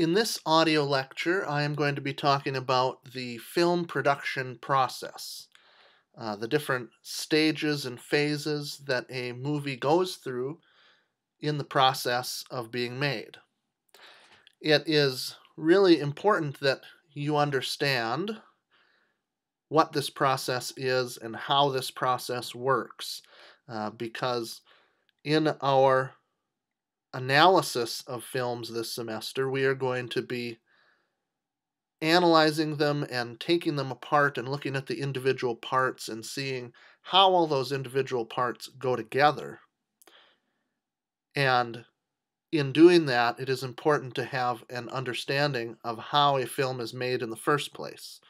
In this audio lecture, I am going to be talking about the film production process, the different stages and phases that a movie goes through in the process of being made. It is really important that you understand what this process is and how this process works, because in our analysis of films this semester, we are going to be analyzing them and taking them apart and looking at the individual parts and seeing how all those individual parts go together. And in doing that, it is important to have an understanding of how a film is made in the first place.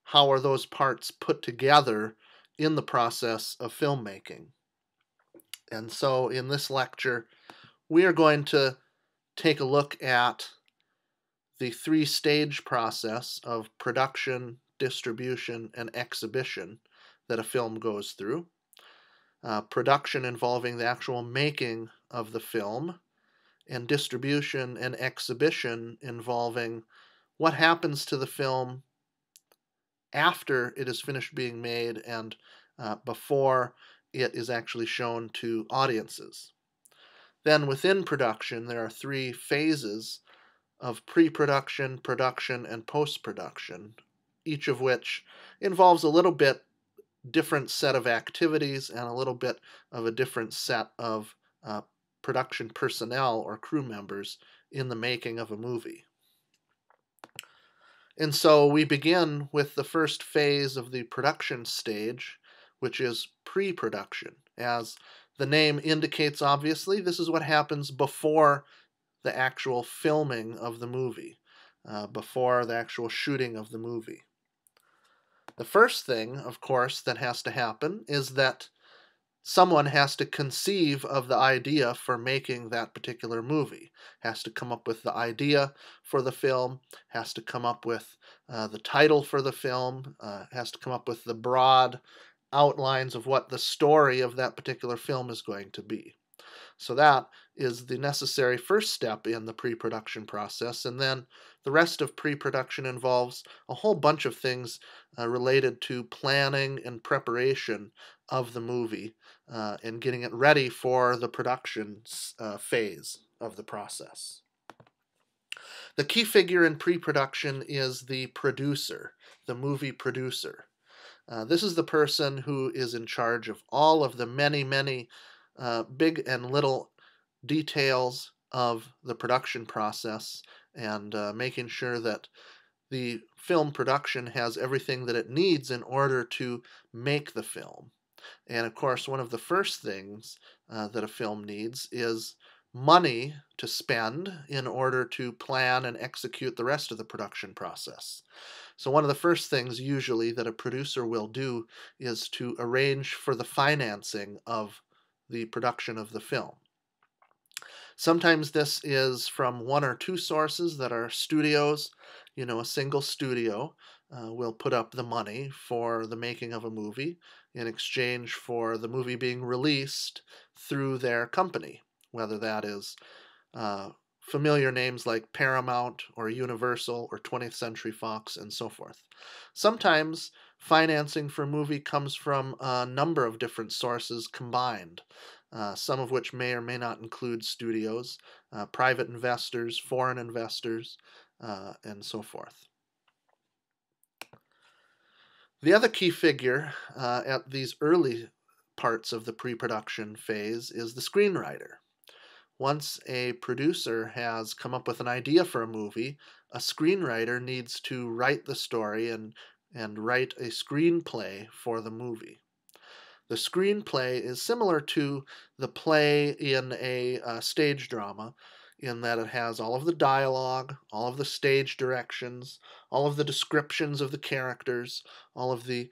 How are those parts put together in the process of filmmaking? And so in this lecture, we are going to take a look at the three-stage process of production, distribution, and exhibition that a film goes through. Production involving the actual making of the film, and distribution and exhibition involving what happens to the film after it is finished being made and before it is actually shown to audiences. Then within production, there are three phases of pre-production, production, and post-production, each of which involves a little bit different set of activities and a little bit of a different set of production personnel or crew members in the making of a movie. And so we begin with the first phase of the production stage, which is pre-production. As the name indicates, obviously, this is what happens before the actual filming of the movie, before the actual shooting of the movie. The first thing, of course, that has to happen is that someone has to conceive of the idea for making that particular movie, has to come up with the idea for the film, has to come up with the title for the film, has to come up with the broad outlines of what the story of that particular film is going to be. So that is the necessary first step in the pre-production process, and then the rest of pre-production involves a whole bunch of things related to planning and preparation of the movie and getting it ready for the production phase of the process. The key figure in pre-production is the producer, the movie producer. This is the person who is in charge of all of the many big and little details of the production process and making sure that the film production has everything that it needs in order to make the film. And of course, one of the first things that a film needs is money to spend in order to plan and execute the rest of the production process. So one of the first things usually that a producer will do is to arrange for the financing of the production of the film. Sometimes this is from one or two sources that are studios. A single studio will put up the money for the making of a movie in exchange for the movie being released through their company, whether that is familiar names like Paramount or Universal or 20th Century Fox and so forth. Sometimes financing for a movie comes from a number of different sources combined, some of which may or may not include studios, private investors, foreign investors, and so forth. The other key figure at these early parts of the pre-production phase is the screenwriter. Once a producer has come up with an idea for a movie, a screenwriter needs to write the story and write a screenplay for the movie. The screenplay is similar to the play in a stage drama in that it has all of the dialogue, all of the stage directions, all of the descriptions of the characters, all of the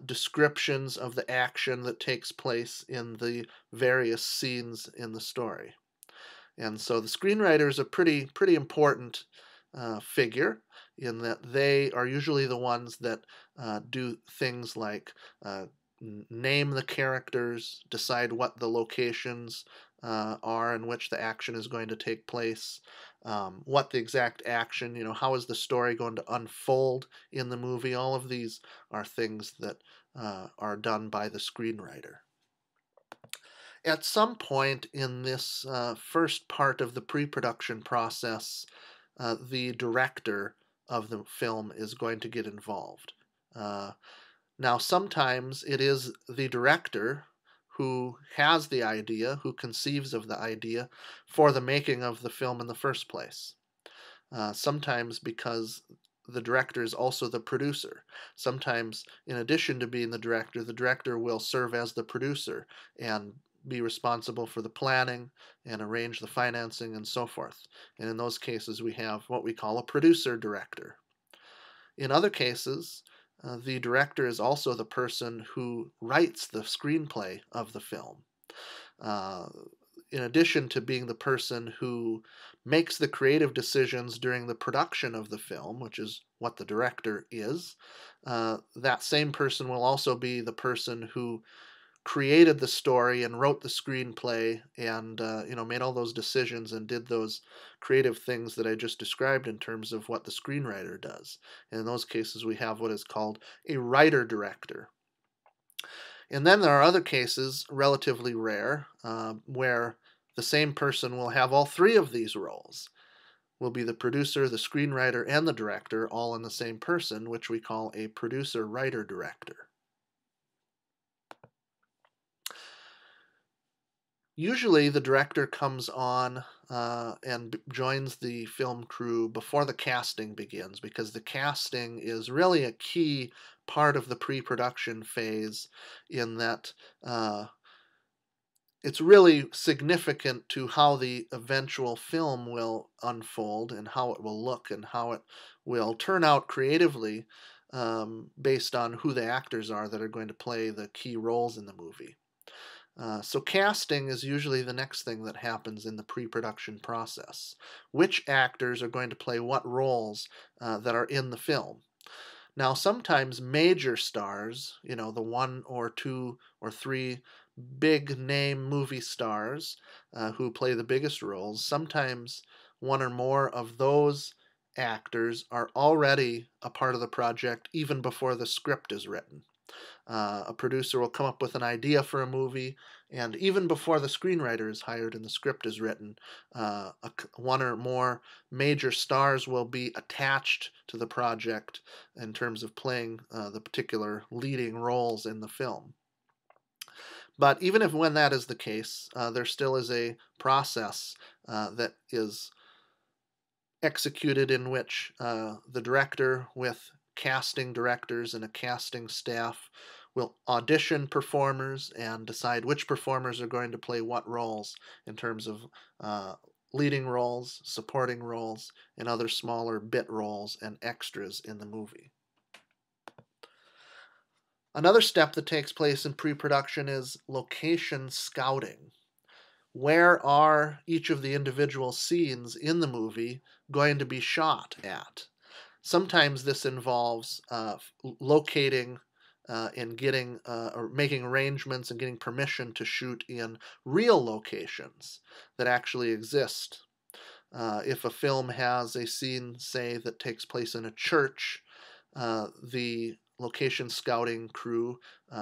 descriptions of the action that takes place in the various scenes in the story. And so the screenwriter is a pretty important figure in that they are usually the ones that do things like name the characters, decide what the locations are in which the action is going to take place, what the exact action, how is the story going to unfold in the movie. All of these are things that are done by the screenwriter. At some point in this first part of the pre-production process, the director of the film is going to get involved. Now, sometimes it is the director who has the idea, who conceives of the idea for the making of the film in the first place. Sometimes because the director is also the producer. Sometimes, in addition to being the director will serve as the producer and be responsible for the planning and arrange the financing and so forth. And in those cases, we have what we call a producer-director. In other cases, the director is also the person who writes the screenplay of the film. In addition to being the person who makes the creative decisions during the production of the film, which is what the director is, that same person will also be the person who created the story and wrote the screenplay and made all those decisions and did those creative things that I just described in terms of what the screenwriter does. And in those cases, we have what is called a writer-director. And then there are other cases, relatively rare, where the same person will have all three of these roles. Will be the producer, the screenwriter, and the director all in the same person, which we call a producer-writer-director. Usually the director comes on and joins the film crew before the casting begins, because the casting is really a key part of the pre-production phase, in that it's really significant to how the eventual film will unfold and how it will look and how it will turn out creatively, based on who the actors are that are going to play the key roles in the movie. So casting is usually the next thing that happens in the pre-production process. Which actors are going to play what roles that are in the film? Now, sometimes major stars, the one or two or three big name movie stars who play the biggest roles, sometimes one or more of those actors are already a part of the project even before the script is written. A producer will come up with an idea for a movie, and even before the screenwriter is hired and the script is written, one or more major stars will be attached to the project in terms of playing the particular leading roles in the film. But even if when that is the case, there still is a process that is executed in which the director, with casting directors and a casting staff, will audition performers and decide which performers are going to play what roles in terms of leading roles, supporting roles, and other smaller bit roles and extras in the movie. Another step that takes place in pre-production is location scouting. Where are each of the individual scenes in the movie going to be shot at? Sometimes this involves locating and getting or making arrangements and getting permission to shoot in real locations that actually exist. If a film has a scene, say, that takes place in a church, the location scouting crew,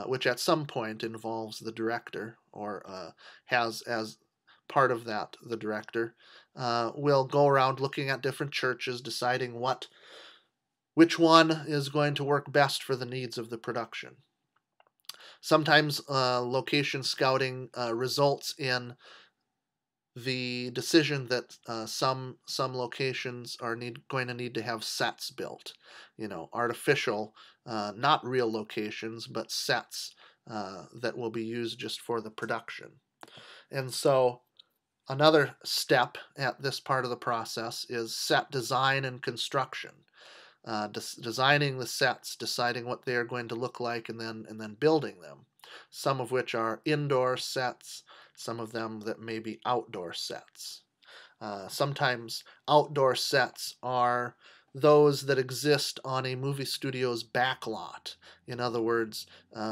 which at some point involves the director or has as part of that the director, will go around looking at different churches, deciding which one is going to work best for the needs of the production. Sometimes location scouting results in the decision that some locations are going to need to have sets built, artificial, not real locations, but sets that will be used just for the production. And so another step at this part of the process is set design and construction. Designing the sets, deciding what they are going to look like, and then building them. Some of which are indoor sets, some of them that may be outdoor sets. Sometimes outdoor sets are those that exist on a movie studio's backlot. In other words,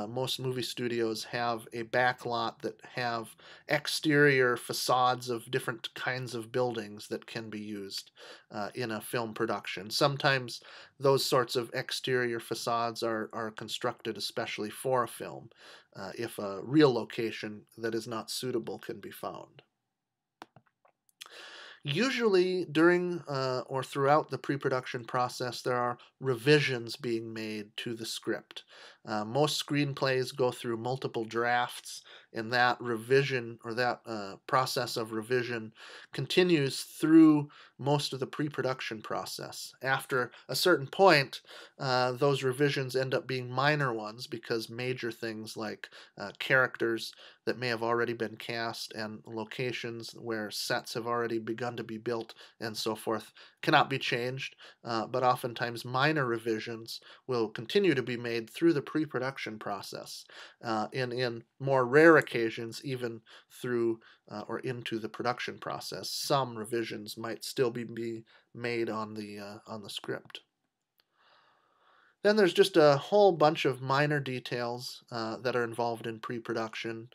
most movie studios have a backlot that have exterior facades of different kinds of buildings that can be used in a film production. Sometimes those sorts of exterior facades are constructed especially for a film, if a real location that is not suitable can be found. Usually, during or throughout the pre production process, there are revisions being made to the script. Most screenplays go through multiple drafts, and that revision or that process of revision continues through most of the pre production process. After a certain point, those revisions end up being minor ones because major things like characters that may have already been cast and locations where sets have already begun to be built and so forth cannot be changed, but oftentimes minor revisions will continue to be made through the pre-production process. In more rare occasions, even through or into the production process, some revisions might still be made on the script. Then there's just a whole bunch of minor details that are involved in pre-production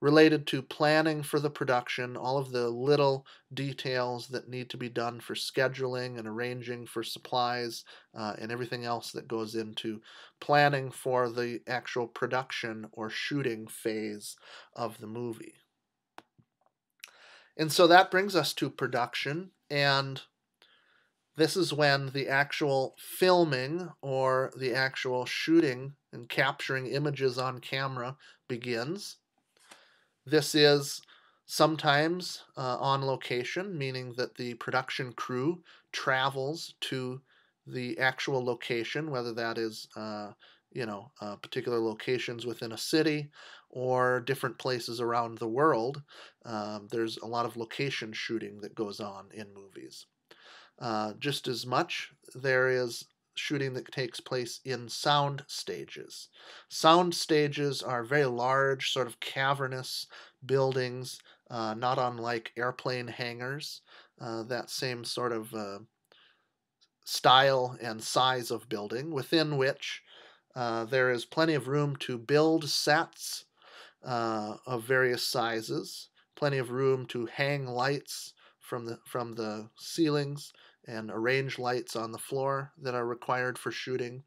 related to planning for the production, all of the little details that need to be done for scheduling and arranging for supplies, and everything else that goes into planning for the actual production or shooting phase of the movie. And so that brings us to production, and this is when the actual filming or the actual shooting and capturing images on camera begins. This is sometimes on location, meaning that the production crew travels to the actual location, whether that is particular locations within a city or different places around the world. There's a lot of location shooting that goes on in movies. Just as much, there is shooting that takes place in sound stages. Sound stages are very large, sort of cavernous buildings, not unlike airplane hangars, that same sort of style and size of building, within which there is plenty of room to build sets of various sizes, plenty of room to hang lights from the ceilings and arrange lights on the floor that are required for shooting,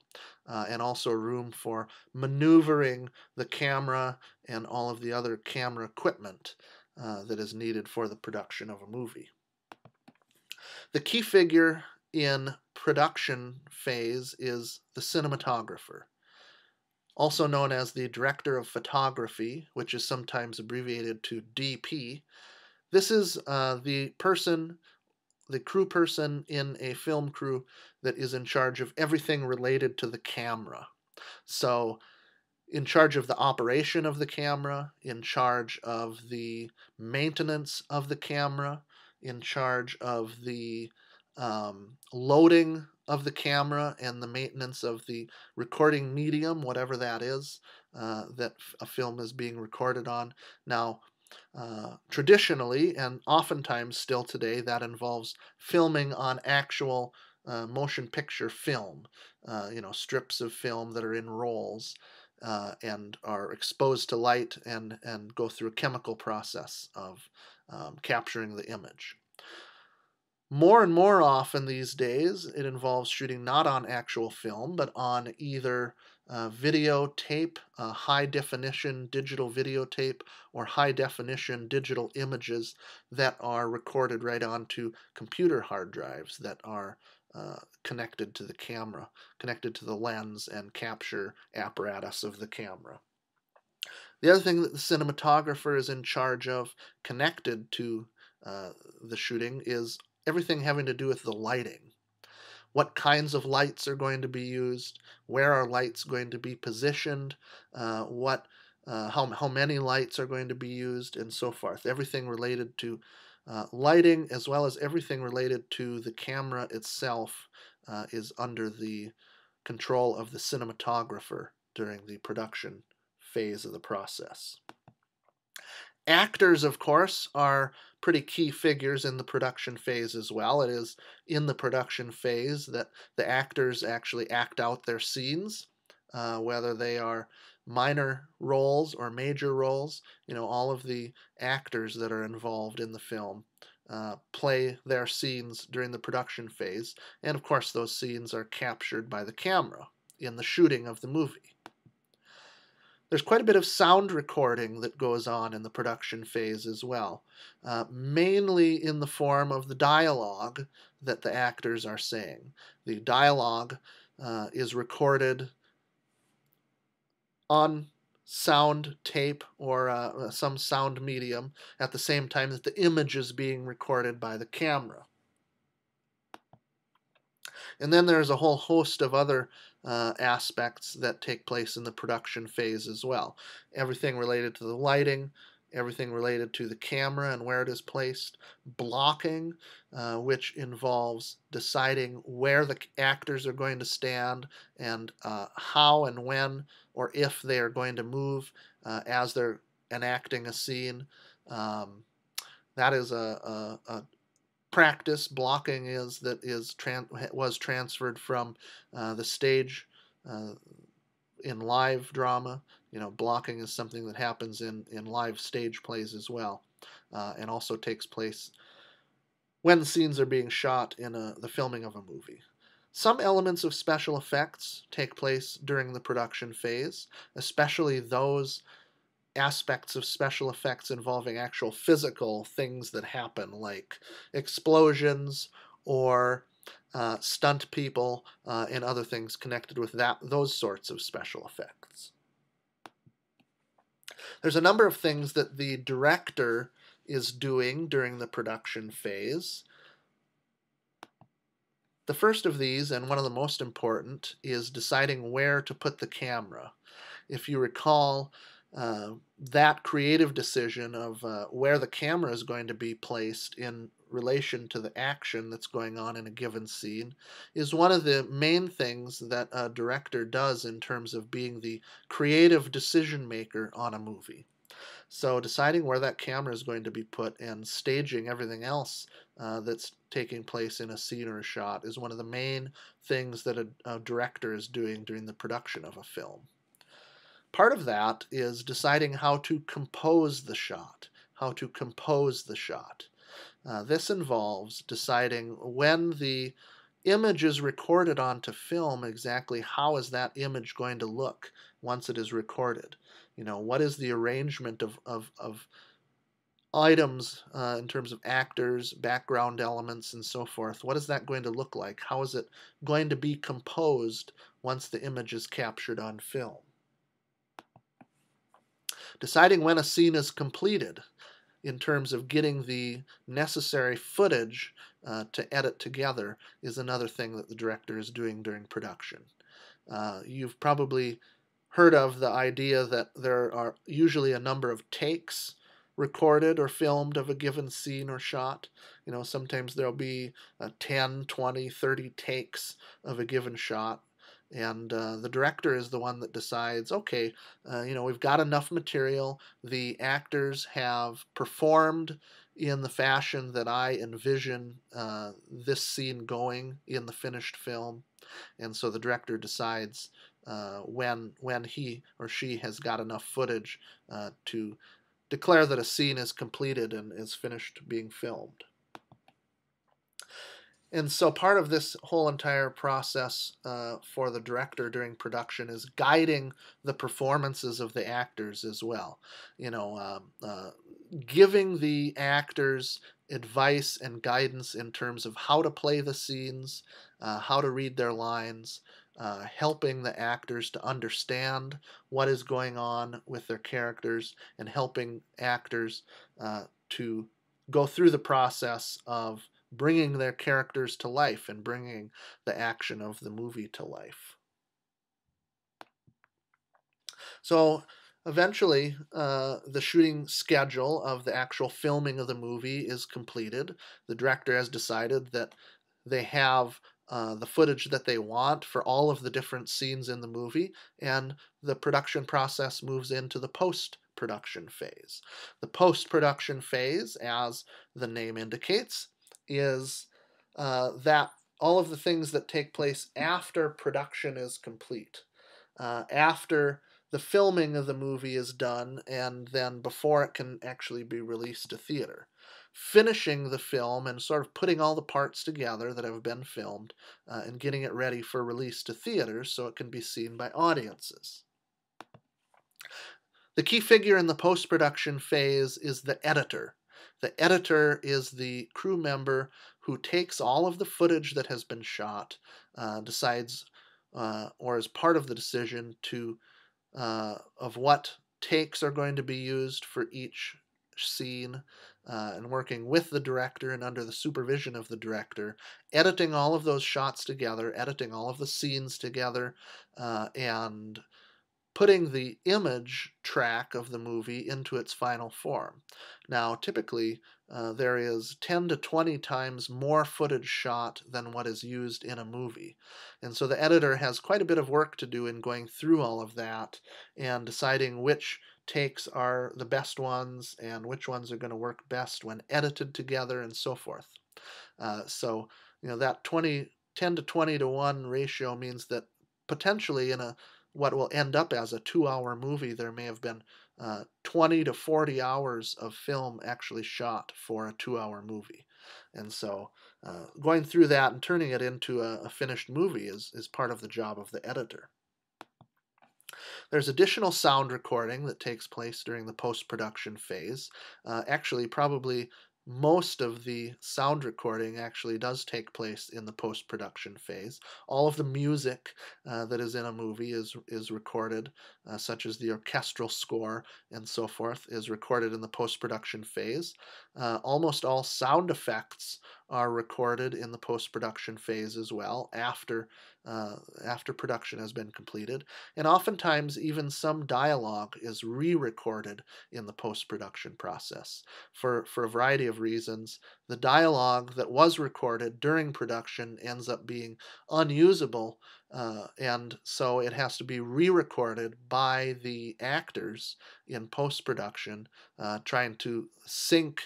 and also room for maneuvering the camera and all of the other camera equipment that is needed for the production of a movie. The key figure in production phase is the cinematographer, also known as the director of photography, which is sometimes abbreviated to DP. This is the crew person in a film crew that is in charge of everything related to the camera. So, in charge of the operation of the camera, in charge of the maintenance of the camera, in charge of the loading of the camera and the maintenance of the recording medium, whatever that is, that a film is being recorded on. Now, traditionally, and oftentimes still today, that involves filming on actual motion picture film, strips of film that are in rolls and are exposed to light and go through a chemical process of capturing the image. More and more often these days, it involves shooting not on actual film, but on either videotape, high definition digital videotape, or high definition digital images that are recorded right onto computer hard drives that are connected to the camera, connected to the lens and capture apparatus of the camera. The other thing that the cinematographer is in charge of, connected to the shooting, is everything having to do with the lighting. What kinds of lights are going to be used? Where are lights going to be positioned? How many lights are going to be used, and so forth. Everything related to lighting, as well as everything related to the camera itself, is under the control of the cinematographer during the production phase of the process. Actors, of course, are pretty key figures in the production phase as well. It is in the production phase that the actors actually act out their scenes, whether they are minor roles or major roles. All of the actors that are involved in the film play their scenes during the production phase, and of course, those scenes are captured by the camera in the shooting of the movie. There's quite a bit of sound recording that goes on in the production phase as well, mainly in the form of the dialogue that the actors are saying. The dialogue is recorded on sound tape or some sound medium at the same time that the image is being recorded by the camera. And then there's a whole host of other aspects that take place in the production phase as well. Everything related to the lighting, everything related to the camera and where it is placed, blocking, which involves deciding where the actors are going to stand and how and when or if they are going to move as they're enacting a scene. That is a practice. Blocking was transferred from the stage in live drama. Blocking is something that happens in live stage plays as well, and also takes place when the scenes are being shot in the filming of a movie. Some elements of special effects take place during the production phase, especially those aspects of special effects involving actual physical things that happen, like explosions or stunt people and other things connected with those sorts of special effects. There's a number of things that the director is doing during the production phase. The first of these, and one of the most important, is deciding where to put the camera. If you recall, that creative decision of where the camera is going to be placed in relation to the action that's going on in a given scene is one of the main things that a director does in terms of being the creative decision maker on a movie. So deciding where that camera is going to be put and staging everything else that's taking place in a scene or a shot is one of the main things that a director is doing during the production of a film. Part of that is deciding how to compose the shot, this involves deciding when the image is recorded onto film, exactly how is that image going to look once it is recorded. What is the arrangement of items in terms of actors, background elements, and so forth. What is that going to look like? How is it going to be composed once the image is captured on film? Deciding when a scene is completed in terms of getting the necessary footage to edit together is another thing that the director is doing during production. You've probably heard of the idea that there are usually a number of takes recorded or filmed of a given scene or shot. Sometimes there'll be 10, 20, 30 takes of a given shot. And the director is the one that decides, okay, we've got enough material. The actors have performed in the fashion that I envision this scene going in the finished film. And so the director decides when he or she has got enough footage to declare that a scene is completed and is finished being filmed. And so part of this whole entire process for the director during production is guiding the performances of the actors as well. Giving the actors advice and guidance in terms of how to play the scenes, how to read their lines, helping the actors to understand what is going on with their characters, and helping actors to go through the process of bringing their characters to life and bringing the action of the movie to life. So eventually, the shooting schedule of the actual filming of the movie is completed. The director has decided that they have the footage that they want for all of the different scenes in the movie, and the production process moves into the post-production post-production phase. The post-production phase, as the name indicates, is that all of the things that take place after production is complete, after the filming of the movie is done, and then before it can actually be released to theater. Finishing the film and sort of putting all the parts together that have been filmed and getting it ready for release to theaters so it can be seen by audiences. The key figure in the post-production phase is the editor. The editor is the crew member who takes all of the footage that has been shot, decides, or is part of the decision of what takes are going to be used for each scene, and working with the director and under the supervision of the director, editing all of those shots together, editing all of the scenes together, and putting the image track of the movie into its final form. Now, typically, there is 10 to 20 times more footage shot than what is used in a movie. And so the editor has quite a bit of work to do in going through all of that and deciding which takes are the best ones and which ones are going to work best when edited together and so forth. So, that 10 to 20 to 1 ratio means that potentially in what will end up as a 2-hour movie, there may have been 20 to 40 hours of film actually shot for a 2-hour movie. And so going through that and turning it into a finished movie is part of the job of the editor. There's additional sound recording that takes place during the post-production phase. Actually, probably most of the sound recording actually does take place in the post-production phase. All of the music that is in a movie is recorded, such as the orchestral score and so forth, is recorded in the post-production phase. Almost all sound effects are recorded in the post-production phase as well, after production has been completed. And oftentimes, even some dialogue is re-recorded in the post-production process for a variety of reasons. The dialogue that was recorded during production ends up being unusable, and so it has to be re-recorded by the actors in post-production, trying to sync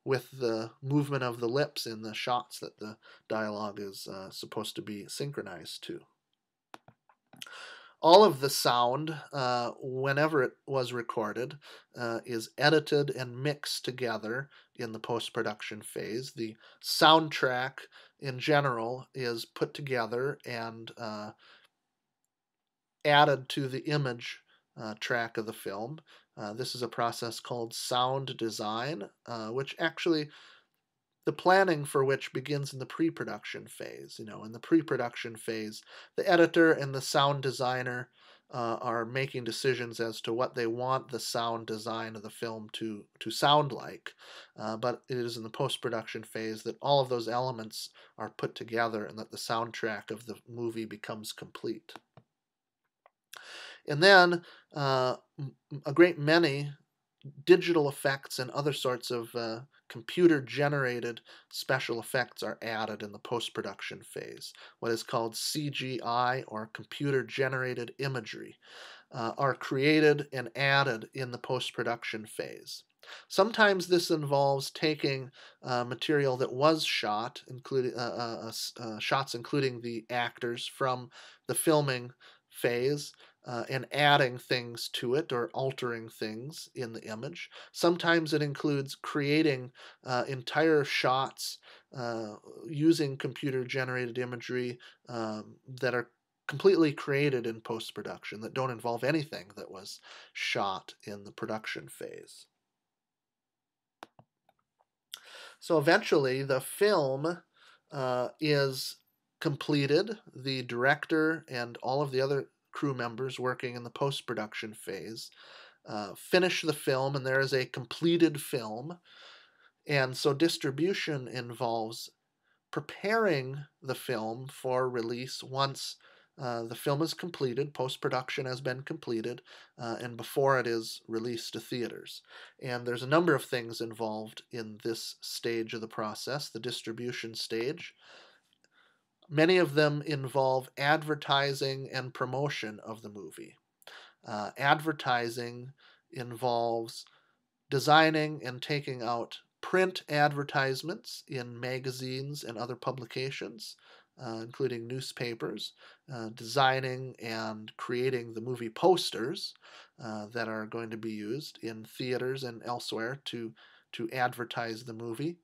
with the movement of the lips in the shots that the dialogue is supposed to be synchronized to. All of the sound, whenever it was recorded, is edited and mixed together in the post-production phase. The soundtrack, in general, is put together and added to the image track of the film. This is a process called sound design, which actually the planning for which begins in the pre-production phase. In the pre-production phase, the editor and the sound designer are making decisions as to what they want the sound design of the film to sound like. But it is in the post-production phase that all of those elements are put together and that the soundtrack of the movie becomes complete. And then a great many digital effects and other sorts of computer-generated special effects are added in the post-production phase. What is called CGI, or computer-generated imagery, are created and added in the post-production phase. Sometimes this involves taking material that was shot, including shots including the actors from the filming phase, and adding things to it or altering things in the image. Sometimes it includes creating entire shots using computer-generated imagery that are completely created in post-production, that don't involve anything that was shot in the production phase. So eventually the film is completed. The director and all of the other crew members working in the post-production phase finish the film, and there is a completed film. And so distribution involves preparing the film for release once the film is completed, post-production has been completed, and before it is released to theaters. And there's a number of things involved in this stage of the process, the distribution stage. Many of them involve advertising and promotion of the movie. Advertising involves designing and taking out print advertisements in magazines and other publications, including newspapers, designing and creating the movie posters that are going to be used in theaters and elsewhere to advertise the movie.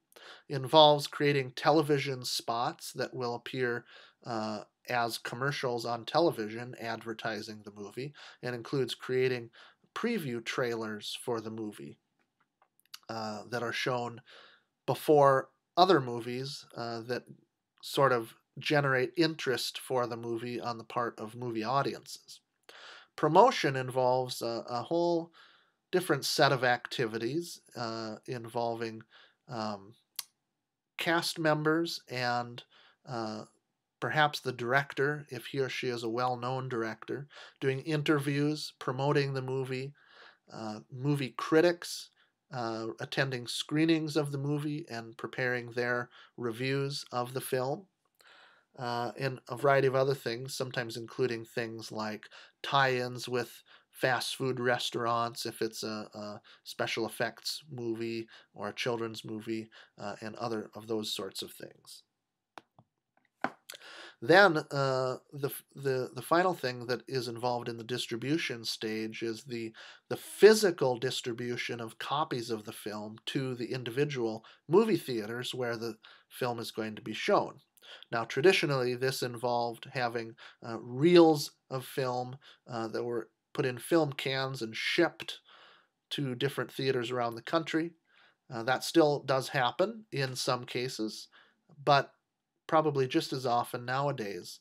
Involves creating television spots that will appear as commercials on television advertising the movie, and includes creating preview trailers for the movie that are shown before other movies that sort of generate interest for the movie on the part of movie audiences. Promotion involves a whole different set of activities involving um, cast members and uh, perhaps the director, if he or she is a well known director, doing interviews, promoting the movie, movie critics attending screenings of the movie and preparing their reviews of the film, and a variety of other things, sometimes including things like tie ins with fast food restaurants if it's a special effects movie or a children's movie, and other of those sorts of things. Then the final thing that is involved in the distribution stage is the physical distribution of copies of the film to the individual movie theaters where the film is going to be shown. Now, traditionally, this involved having reels of film that were put in film cans and shipped to different theaters around the country. That still does happen in some cases, but probably just as often nowadays,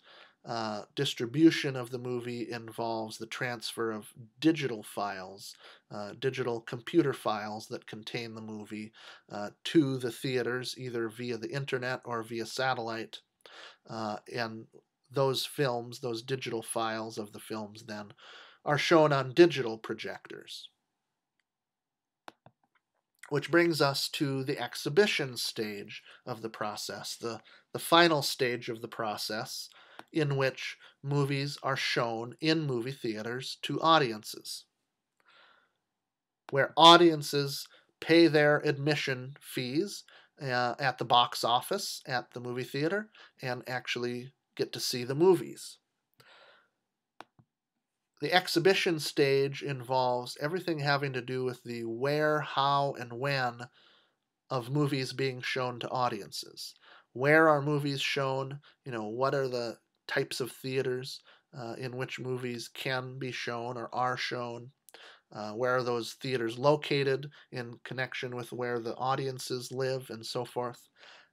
distribution of the movie involves the transfer of digital files, digital computer files that contain the movie to the theaters, either via the internet or via satellite. And those films, those digital files of the films, then are shown on digital projectors. Which brings us to the exhibition stage of the process, the final stage of the process in which movies are shown in movie theaters to audiences, where audiences pay their admission fees at the box office at the movie theater and actually get to see the movies. The exhibition stage involves everything having to do with the where, how, and when of movies being shown to audiences. Where are movies shown? What are the types of theaters in which movies can be shown or are shown? Where are those theaters located in connection with where the audiences live and so forth?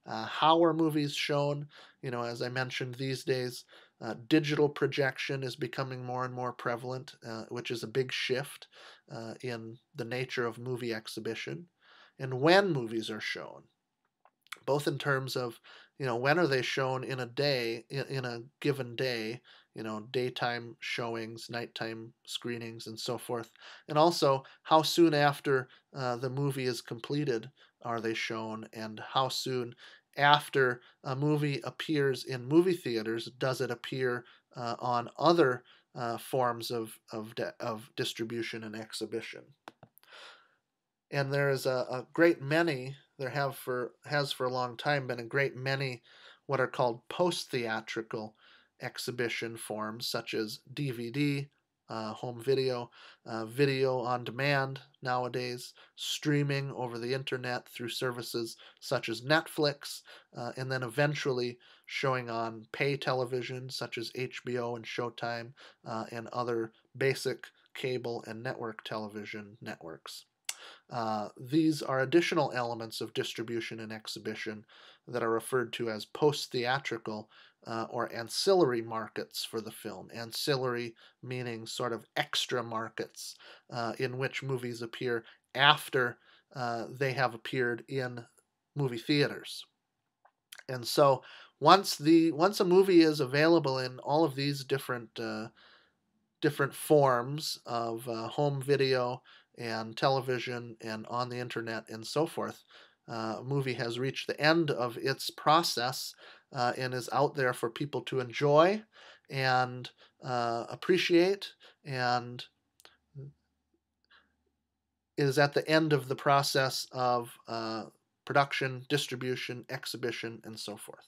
How are movies shown? As I mentioned, these days, digital projection is becoming more and more prevalent, which is a big shift in the nature of movie exhibition. And when movies are shown, both in terms of when are they shown in a day, in a given day, daytime showings, nighttime screenings, and so forth, and also how soon after the movie is completed are they shown, and how soon after a movie appears in movie theaters does it appear on other forms of distribution and exhibition. And there is a great many, has for a long time been a great many what are called post-theatrical exhibition forms, such as DVD, home video, video on demand nowadays, streaming over the internet through services such as Netflix, and then eventually showing on pay television such as HBO and Showtime, and other basic cable and network television networks. These are additional elements of distribution and exhibition that are referred to as post-theatrical or ancillary markets for the film. Ancillary meaning sort of extra markets in which movies appear after they have appeared in movie theaters. And so once a movie is available in all of these different forms of home video and television and on the internet and so forth, a movie has reached the end of its process and is out there for people to enjoy and appreciate and is at the end of the process of production, distribution, exhibition, and so forth.